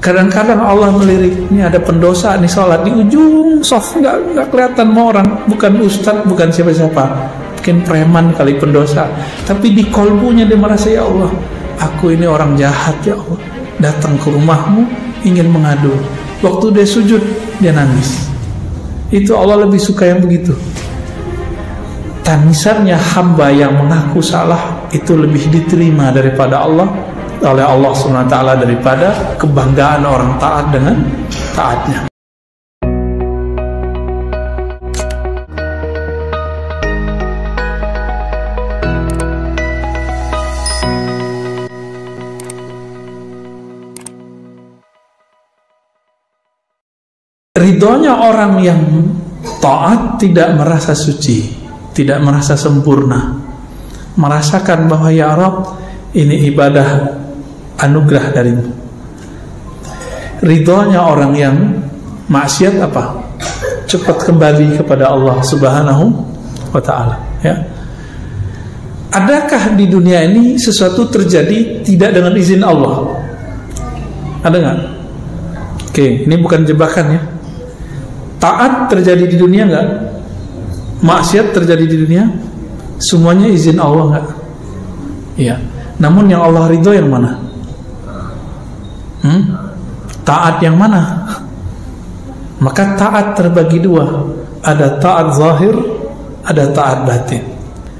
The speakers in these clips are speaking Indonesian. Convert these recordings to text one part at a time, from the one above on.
Kadang-kadang Allah melirik, ini ada pendosa nih sholat di ujung soft, nggak kelihatan sama orang, bukan ustadz, bukan siapa-siapa, mungkin preman kali pendosa, tapi di kolbunya dia merasa, ya Allah, aku ini orang jahat, ya Allah, datang ke rumahmu ingin mengadu. Waktu dia sujud dia nangis. Itu Allah lebih suka yang begitu. Tangisannya hamba yang mengaku salah itu lebih diterima daripada Allah, oleh Allah SWT, daripada kebanggaan orang taat dengan taatnya. Ridhonya orang yang taat tidak merasa suci, tidak merasa sempurna, merasakan bahwa ya Rabb, ini ibadah anugerah darimu. Ridhonya orang yang maksiat apa? Cepat kembali kepada Allah Subhanahu wa ta'ala, ya. Adakah di dunia ini sesuatu terjadi tidak dengan izin Allah? Ada nggak? Oke, ini bukan jebakan ya. Taat terjadi di dunia nggak? Maksiat terjadi di dunia? Semuanya izin Allah nggak? Iya. Namun yang Allah ridho yang mana? Taat yang mana? Maka taat terbagi dua. Ada taat zahir, ada taat batin.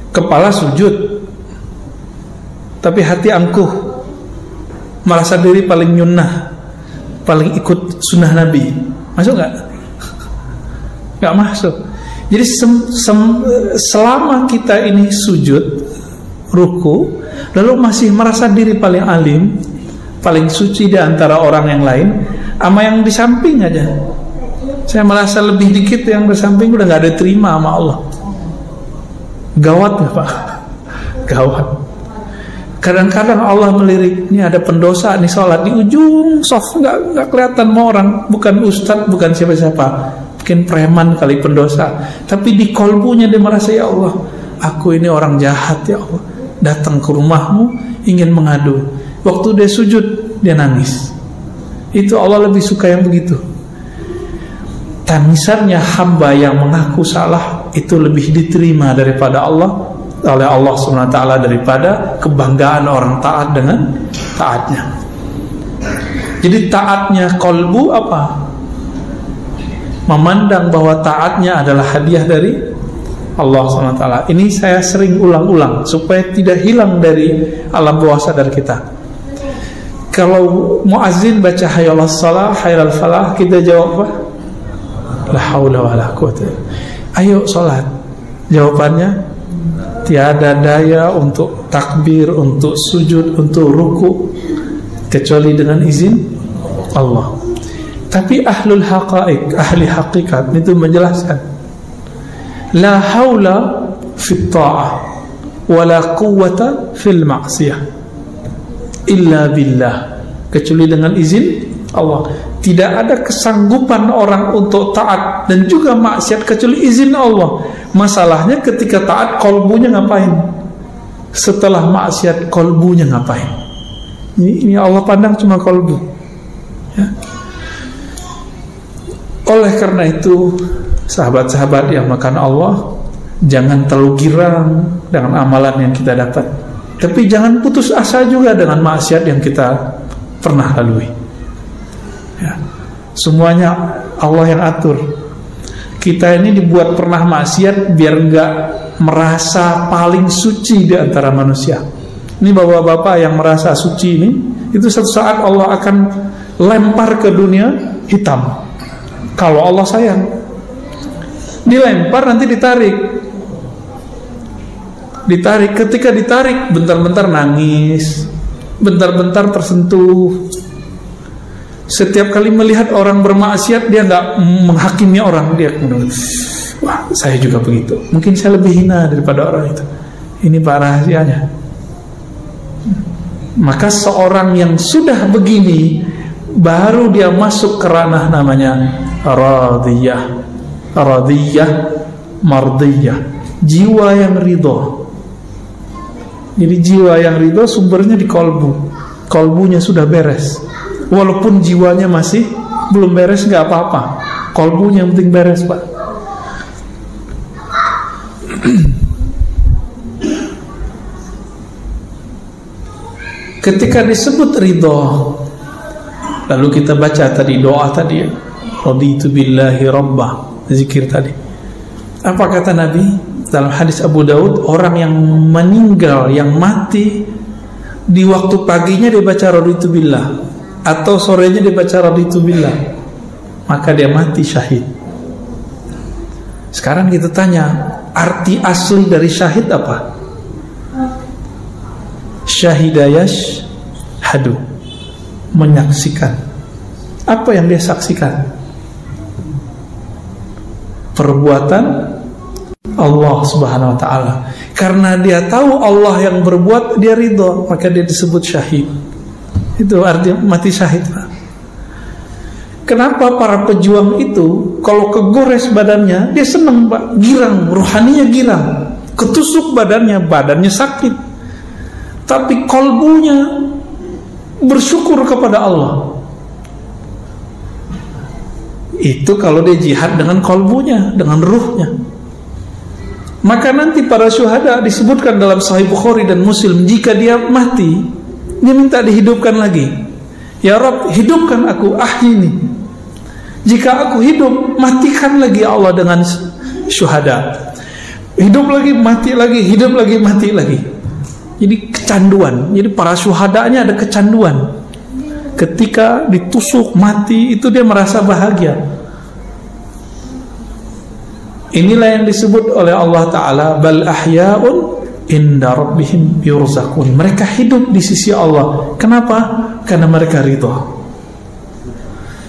Kepala sujud, tapi hati angkuh, merasa diri paling nyunnah, paling ikut sunnah Nabi. Masuk nggak? Nggak masuk. Jadi selama kita ini sujud, ruku, lalu masih merasa diri paling alim, paling suci di antara orang yang lain, sama yang di samping aja, saya merasa lebih dikit, yang di samping udah nggak ada terima sama Allah. Gawat nggak Pak? Gawat. Kadang-kadang Allah melirik, ini ada pendosa nih sholat di ujung soft, nggak kelihatan sama orang, bukan ustadz, bukan siapa-siapa, mungkin preman kali pendosa, tapi di kolbunya dia merasa, ya Allah, aku ini orang jahat, ya Allah, datang ke rumahmu ingin mengadu. Waktu dia sujud dia nangis. Itu Allah lebih suka yang begitu. Tangisannya hamba yang mengaku salah itu lebih diterima daripada Allah, oleh Allah SWT, daripada kebanggaan orang taat dengan taatnya. Jadi taatnya kolbu apa? Memandang bahwa taatnya adalah hadiah dari Allah SWT. Ini saya sering ulang-ulang supaya tidak hilang dari alam bawah sadar kita. Kalau muazzin baca hayyalas shalah, hayyal falah, kita jawab apa? La haula wala quwwata. Ayo salat. Jawabannya tiada daya untuk takbir, untuk sujud, untuk ruku kecuali dengan izin Allah. Tapi ahlul haqaiq, ahli hakikat itu menjelaskan, la haula fit ta'ah wala quwwata fil ma'siyah illa billah, kecuali dengan izin Allah. Tidak ada kesanggupan orang untuk taat dan juga maksiat kecuali izin Allah. Masalahnya ketika taat kolbunya ngapain? Setelah maksiat kolbunya ngapain? Ini Allah pandang cuma kolbu, ya. Oleh karena itu, sahabat-sahabat yang makan Allah, jangan terlalu girang dengan amalan yang kita dapat, tapi jangan putus asa juga dengan maksiat yang kita pernah lalui, ya. Semuanya Allah yang atur. Kita ini dibuat pernah maksiat biar enggak merasa paling suci di antara manusia. Ini bapak-bapak yang merasa suci ini, itu suatu saat Allah akan lempar ke dunia hitam. Kalau Allah sayang, dilempar nanti ditarik. Ketika ditarik, bentar-bentar nangis, bentar-bentar tersentuh. Setiap kali melihat orang bermaksiat, dia nggak menghakimi orang, dia wah, saya juga begitu, mungkin saya lebih hina daripada orang itu. Ini Pak rahasianya. Maka seorang yang sudah begini, baru dia masuk ke ranah namanya radiyah, mardiyah, jiwa yang ridho. Jadi jiwa yang ridho sumbernya di kolbu, kolbunya sudah beres, Walaupun jiwanya masih belum beres, nggak apa-apa, kolbunya yang penting beres, Pak. Ketika disebut ridho, lalu kita baca tadi doa tadi, raditu billahi rabbah, zikir tadi. Apa kata Nabi dalam hadis Abu Daud? Orang yang meninggal, yang mati di waktu paginya dia baca raditu billah, atau sorenya dia baca raditu billah, maka dia mati syahid. Sekarang kita tanya, arti asli dari syahid apa? Syahidayash hadu, menyaksikan. Apa yang dia saksikan? Perbuatan Allah Subhanahu wa ta'ala. Karena dia tahu Allah yang berbuat, dia ridho, maka dia disebut syahid. Itu arti mati syahid, Pak. Kenapa para pejuang itu kalau kegores badannya dia senang, Pak, girang, rohaninya girang. Ketusuk badannya sakit, tapi kolbunya bersyukur kepada Allah. Itu kalau dia jihad dengan kolbunya, dengan ruhnya. Maka nanti para syuhada disebutkan dalam Sahih Bukhari dan Muslim, jika dia mati, dia minta dihidupkan lagi. Ya Rabb, hidupkan aku, ahyini. Jika aku hidup, matikan lagi Allah dengan syuhada. Hidup lagi, mati lagi, hidup lagi, mati lagi. Jadi kecanduan. Jadi para syuhadanya ada kecanduan. Ketika ditusuk mati itu dia merasa bahagia. Inilah yang disebut oleh Allah Ta'ala, bal ahya'un inda rabbihim yurzakun. Mereka hidup di sisi Allah. Kenapa? Karena mereka ridho.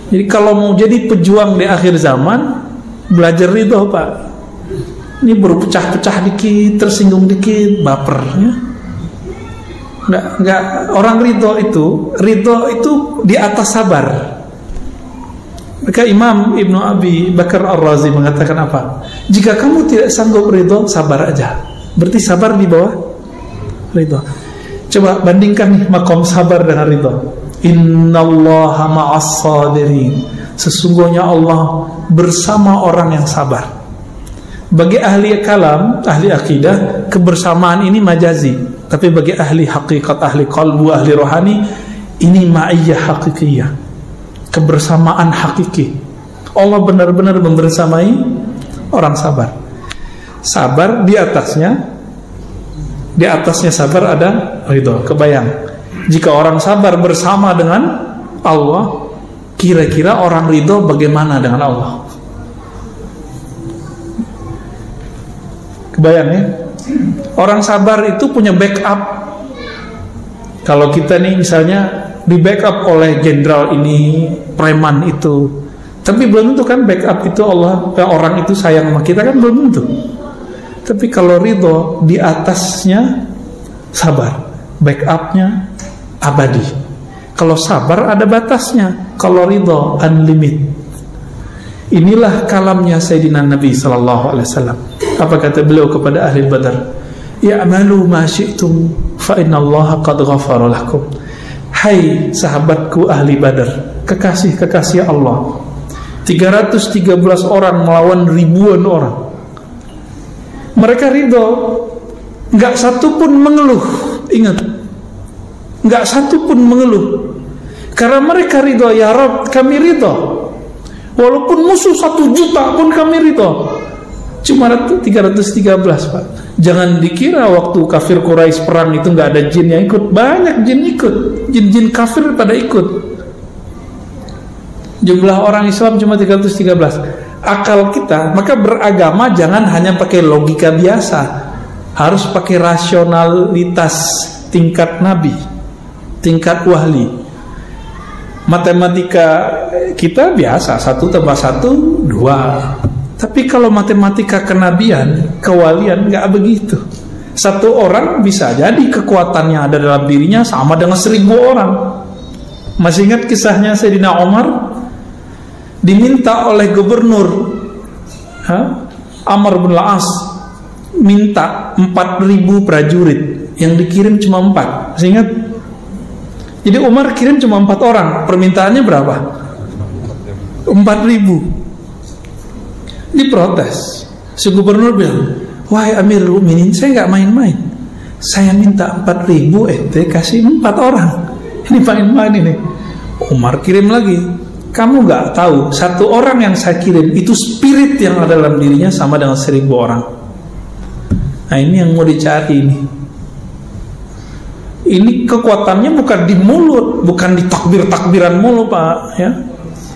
Jadi kalau mau jadi pejuang di akhir zaman, belajar ridho, Pak. Ini berpecah-pecah dikit, tersinggung dikit, baper, ya. Enggak, orang ridho itu di atas sabar. Maka Imam Ibnu Abi Bakar Ar-Razi mengatakan apa? Jika kamu tidak sanggup ridho, sabar aja. Berarti sabar di bawah ridho. Coba bandingkan nih makom sabar dengan ridho. Innallaha ma'as sabirin. Sesungguhnya Allah bersama orang yang sabar. Bagi ahli kalam, ahli akidah, kebersamaan ini majazi. Tapi bagi ahli hakikat, ahli qalbu, ahli rohani, ini ma'iyyah hakikiyah, kebersamaan hakiki. Allah benar-benar membersamai orang sabar. Sabar di atasnya sabar ada ridho. Kebayang, jika orang sabar bersama dengan Allah, kira-kira orang ridho bagaimana dengan Allah? Kebayang ya? Orang sabar itu punya backup. Kalau kita nih misalnya di backup oleh jenderal ini, preman itu, tapi belum tentu kan backup itu Allah, orang itu sayang sama kita kan, belum tentu. Tapi kalau ridho, di atasnya sabar, backupnya abadi. Kalau sabar ada batasnya, kalau ridho unlimited. Inilah kalamnya Sayyidina Nabi SAW. Apa kata beliau kepada ahli Badar? Ya'malu ma syi'tum fa innallaha qad ghafara lakum. Hai sahabatku ahli Badar, kekasih-kekasih Allah, 313 orang melawan ribuan orang. Mereka ridho, enggak satu pun mengeluh. Ingat, enggak satu pun mengeluh. Karena mereka ridho, ya Rabb, kami ridho. Walaupun musuh 1 juta pun kami ridho. Cuma 313, Pak. Jangan dikira waktu kafir Quraisy perang itu nggak ada jin yang ikut. Banyak jin ikut. Jin-jin kafir pada ikut. Jumlah orang Islam cuma 313. Akal kita, maka beragama jangan hanya pakai logika biasa, harus pakai rasionalitas tingkat nabi, tingkat wahli. Matematika kita biasa, 1 tambah 1 2. Tapi kalau matematika kenabian, kewalian, nggak begitu. 1 orang bisa jadi kekuatannya ada dalam dirinya sama dengan 1000 orang. Masih ingat kisahnya Sayyidina Umar diminta oleh gubernur Amr bin Al-As, minta 4000 prajurit, yang dikirim cuma 4. Masih ingat? Jadi Umar kirim cuma 4 orang, permintaannya berapa? 4.000. Diprotes. Si gubernur bilang, wahai Amirul Mukminin, saya nggak main-main. Saya minta 4.000, ente kasih 4 orang. Ini main-main ini. Umar kirim lagi. Kamu nggak tahu, 1 orang yang saya kirim itu spirit yang ada dalam dirinya sama dengan 1.000 orang. Nah, ini yang mau dicari ini. Ini kekuatannya bukan di mulut, bukan di takbir-takbiran mulu, Pak, ya.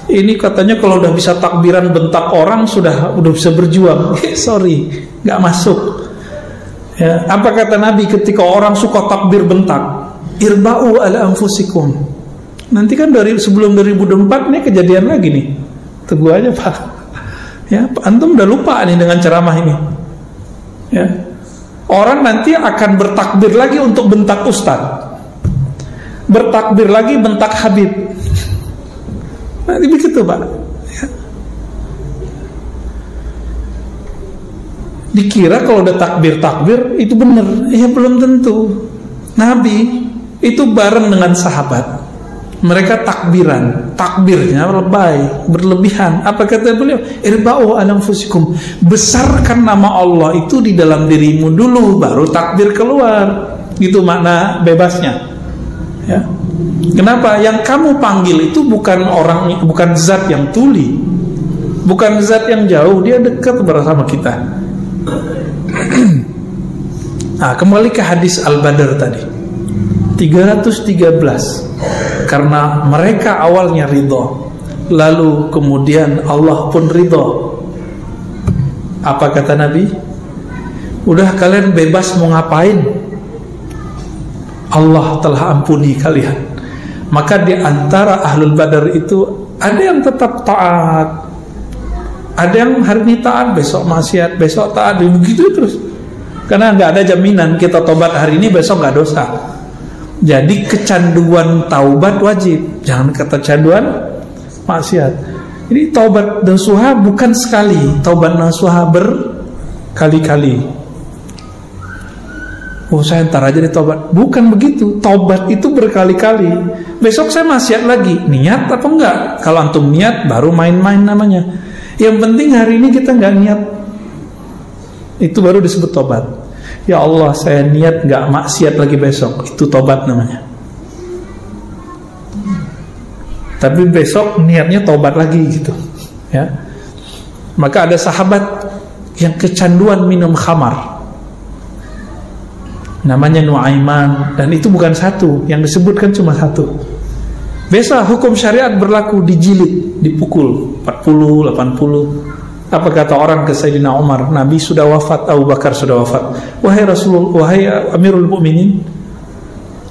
Ini katanya kalau udah bisa takbiran bentak orang udah bisa berjuang. Sorry, nggak masuk. Ya, apa kata Nabi ketika orang suka takbir bentak? Irba'u ala anfusikum. Nanti kan sebelum 2004 nih kejadian lagi nih. Tunggu aja, Pak. Ya, antum udah lupa nih dengan ceramah ini. Ya. Orang nanti akan bertakbir lagi untuk bentak ustaz. Bertakbir lagi bentak Habib. Nanti begitu, Pak, ya. Dikira kalau udah takbir itu benar. Ya belum tentu. Nabi itu bareng dengan sahabat, mereka takbirnya lebay, berlebihan. Apa kata beliau? Irba'u ala anfusikum. Besarkan nama Allah itu di dalam dirimu dulu, baru takbir keluar. Itu makna bebasnya, ya. Kenapa? Yang kamu panggil itu bukan zat yang tuli, bukan zat yang jauh, dia dekat bersama kita. Nah, kembali ke hadis Al-Badr tadi 313. Karena mereka awalnya ridho, lalu kemudian Allah pun ridho. Apa kata Nabi? Udah, kalian bebas mau ngapain, Allah telah ampuni kalian. Maka di antara Ahlul Badar itu ada yang tetap taat, ada yang hari ini taat, besok maksiat, besok taat, begitu terus. Karena nggak ada jaminan kita tobat hari ini besok nggak dosa. Jadi kecanduan taubat wajib, jangan kecanduan maksiat. Jadi taubat nasuha bukan sekali, taubat nasuha berkali-kali. Oh, saya ntar aja ditaubat. Bukan begitu. Taubat itu berkali-kali. Besok saya maksiat lagi. Niat apa enggak? Kalau antum niat baru main-main namanya. Yang penting hari ini kita enggak niat. Itu baru disebut taubat. Ya Allah, saya niat enggak maksiat lagi besok. Itu taubat namanya. Tapi besok niatnya taubat lagi gitu, ya. Maka ada sahabat yang kecanduan minum khamar, namanya Nuaiman, dan itu bukan satu, yang disebutkan cuma satu. Biasa hukum syariat berlaku, dijilid, dipukul 40, 80. Apa kata orang ke Sayyidina Umar? Nabi sudah wafat, Abu Bakar sudah wafat. Wahai Rasulullah, wahai Amirul Mukminin,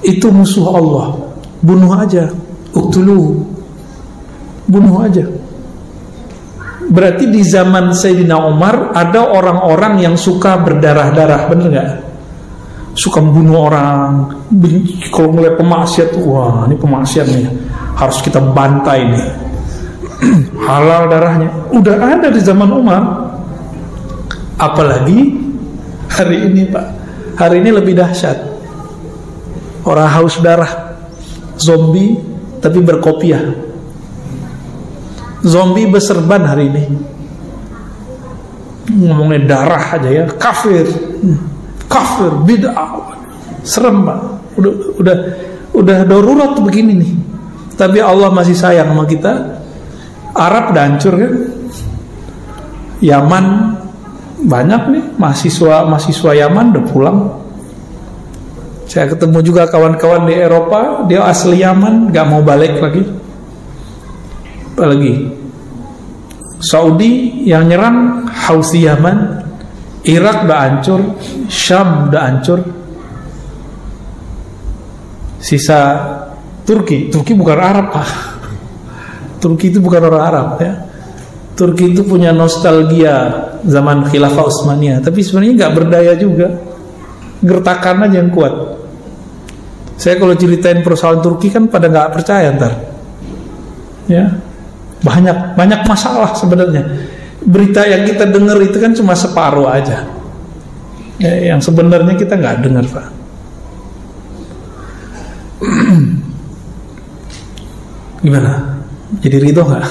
itu musuh Allah, bunuh aja, uktulu, bunuh aja. Berarti di zaman Sayyidina Umar ada orang-orang yang suka berdarah-darah, bener gak? Suka membunuh orang. Kalau ngeliat pemaksiat, wah ini pemaksiat nih, harus kita bantai nih. Halal darahnya. Udah ada di zaman Umar. Apalagi hari ini, Pak. Hari ini lebih dahsyat. Orang haus darah, zombie tapi berkopiah. Zombie berserban hari ini. Ngomongnya darah aja ya, kafir, bid'ah, serem, Pak. Udah darurat begini nih. Tapi Allah masih sayang sama kita. Arab udah hancur kan. Yaman banyak nih mahasiswa Yaman udah pulang. Saya ketemu juga kawan-kawan di Eropa, dia asli Yaman, gak mau balik lagi. Apalagi Saudi yang nyerang Houthi Yaman, Irak udah hancur, Syam udah hancur. Sisa Turki bukan Arab, Pak. Turki itu bukan orang Arab, ya. Turki itu punya nostalgia zaman Khilafah Utsmaniyah, tapi sebenarnya nggak berdaya juga. Gertakan aja yang kuat. Saya kalau ceritain persoalan Turki kan pada nggak percaya ntar. Ya, banyak masalah sebenarnya. Berita yang kita dengar itu kan cuma separuh aja. Ya, yang sebenarnya kita nggak dengar, Pak. Gimana? Jadi ridho nggak?